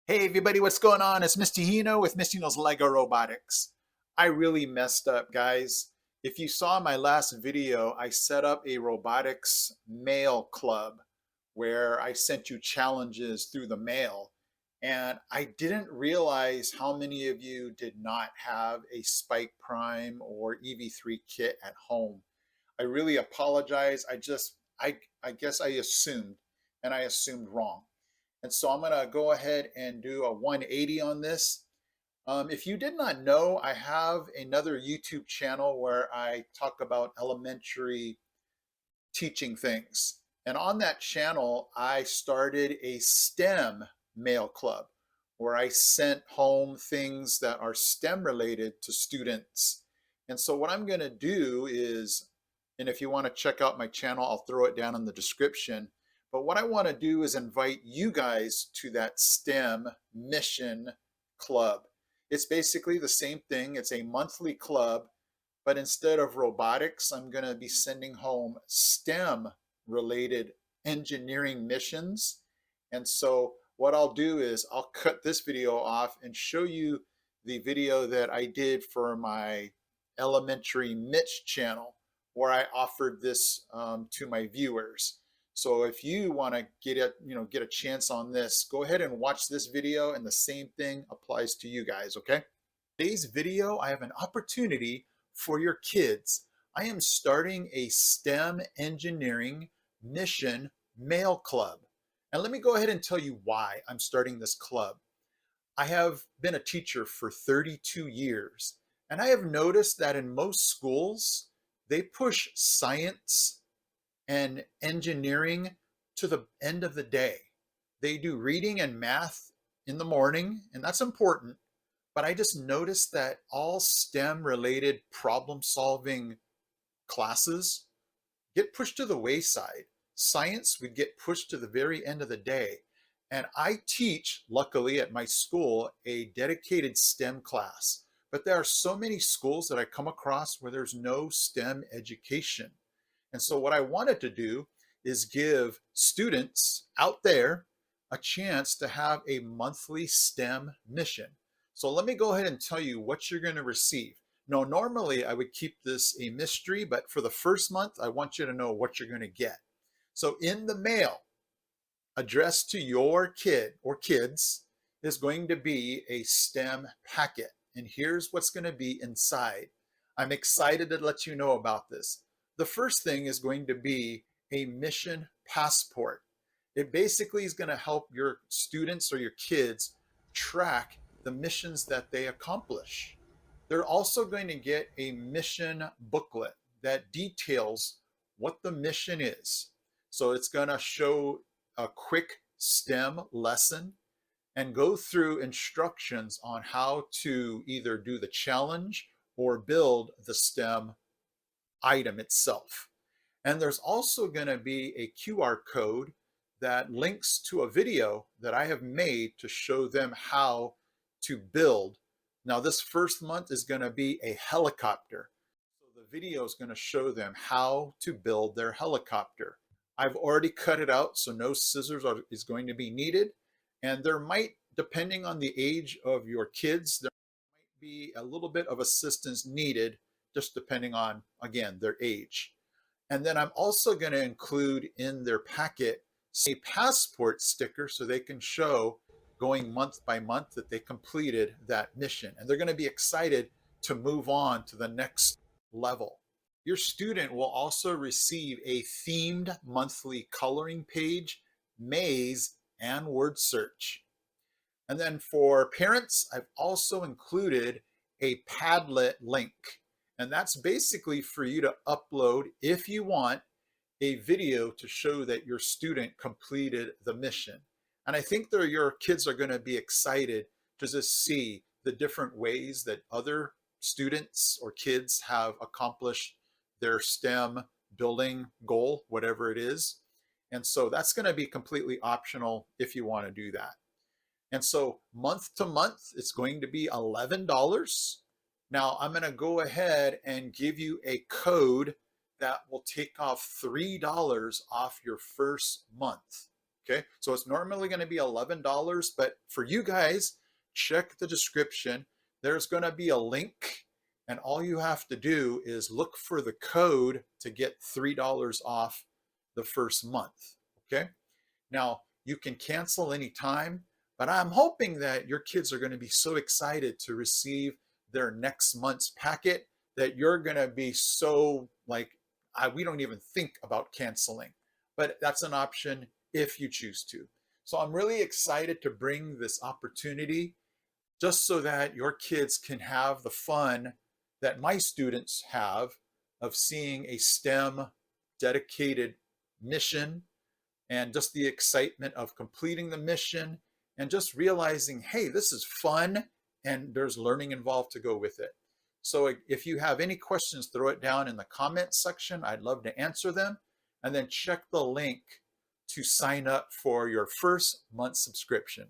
Hey everybody, what's going on? It's Mr. Hino with Mr. Hino's Lego Robotics. I really messed up, guys. If you saw my last video, I set up a robotics mail club where I sent you challenges through the mail. And I didn't realize how many of you did not have a Spike Prime or EV3 kit at home. I really apologize. I guess I assumed, and I assumed wrong. And so I'm going to go ahead and do a 180 on this. If you did not know, I have another YouTube channel where I talk about elementary teaching things. And on that channel, I started a STEM mail club where I sent home things that are STEM related to students. And so what I'm going to do is, and if you want to check out my channel, I'll throw it down in the description. But what I want to do is invite you guys to that STEM mission club. It's basically the same thing. It's a monthly club, but instead of robotics, I'm going to be sending home STEM related engineering missions. And so what I'll do is I'll cut this video off and show you the video that I did for my elementary Mitch channel, where I offered this to my viewers. So if you want to get a chance on this, go ahead and watch this video, and the same thing applies to you guys, okay? Today's video, I have an opportunity for your kids. I am starting a STEM engineering mission mail club. And let me go ahead and tell you why I'm starting this club. I have been a teacher for 32 years, and I have noticed that in most schools, they push science and engineering to the end of the day. They do reading and math in the morning, and that's important. But I just noticed that all STEM related problem solving classes get pushed to the wayside. Science would get pushed to the very end of the day. And I teach, luckily at my school, a dedicated STEM class. But there are so many schools that I come across where there's no STEM education. And so what I wanted to do is give students out there a chance to have a monthly STEM mission. So let me go ahead and tell you what you're going to receive. Now, normally I would keep this a mystery, but for the first month, I want you to know what you're going to get. So in the mail, addressed to your kid or kids, is going to be a STEM packet. And here's what's going to be inside. I'm excited to let you know about this. The first thing is going to be a mission passport. It basically is going to help your students or your kids track the missions that they accomplish. They're also going to get a mission booklet that details what the mission is. So it's going to show a quick STEM lesson and go through instructions on how to either do the challenge or build the STEM item itself. And there's also going to be a QR code that links to a video that I have made to show them how to build. Now, this first month is going to be a helicopter. So the video is going to show them how to build their helicopter. I've already cut it out, so no scissors is going to be needed. And there might, depending on the age of your kids, there might be a little bit of assistance needed, just depending on, again, their age. And then I'm also going to include in their packet a passport sticker so they can show going month by month that they completed that mission. And they're going to be excited to move on to the next level. Your student will also receive a themed monthly coloring page, maze, and word search. And then for parents, I've also included a Padlet link. And that's basically for you to upload, if you want, a video to show that your student completed the mission. And I think that your kids are going to be excited to just see the different ways that other students or kids have accomplished their STEM building goal, whatever it is. And so that's going to be completely optional if you want to do that. And so month to month, it's going to be $11. Now I'm going to go ahead and give you a code that will take off $3 off your first month. Okay, so it's normally going to be $11, but for you guys, check the description. There's going to be a link, and all you have to do is look for the code to get $3 off the first month. Okay, now you can cancel anytime, but I'm hoping that your kids are going to be so excited to receive their next month's packet that you're going to be so like, we don't even think about canceling. But that's an option if you choose to. So I'm really excited to bring this opportunity just so that your kids can have the fun that my students have of seeing a STEM dedicated mission, and just the excitement of completing the mission, and just realizing, hey, this is fun and there's learning involved to go with it. So if you have any questions, throw it down in the comments section. I'd love to answer them. And then check the link to sign up for your first month subscription.